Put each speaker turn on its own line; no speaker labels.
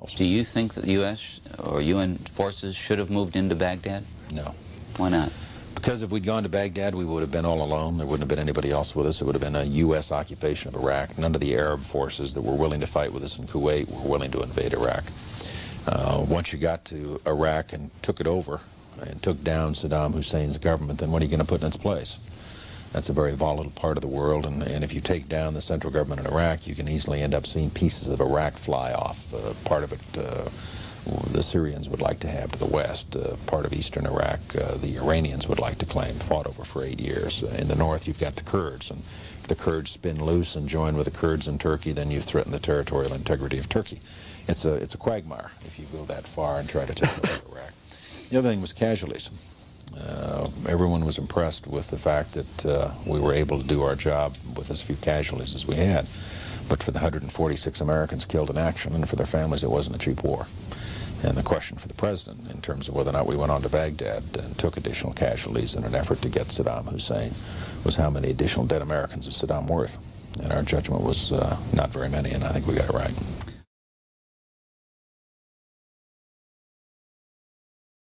Do you think that the U.S. or UN forces should have moved into Baghdad?
No.
Why not?
Because if we'd gone to Baghdad, we would have been all alone. There wouldn't have been anybody else with us. It would have been a U.S. occupation of Iraq. None of the Arab forces that were willing to fight with us in Kuwait were willing to invade Iraq. Once you got to Iraq and took it over and took down Saddam Hussein's government, then what are you going to put in its place? That's a very volatile part of the world, and if you take down the central government in Iraq, you can easily end up seeing pieces of Iraq fly off. Part of it the Syrians would like to have to the west. Part of eastern Iraq the Iranians would like to claim, fought over for 8 years. In the north you've got the Kurds, and if the Kurds spin loose and join with the Kurds in Turkey, then you threaten the territorial integrity of Turkey. It's a quagmire if you go that far and try to take over Iraq. The other thing was casualties. Everyone was impressed with the fact that we were able to do our job with as few casualties as we had. But for the 146 Americans killed in action and for their families, it wasn't a cheap war. And the question for the president in terms of whether or not we went on to Baghdad and took additional casualties in an effort to get Saddam Hussein was how many additional dead Americans is Saddam worth? And our judgment was not very many, and I think we got it right.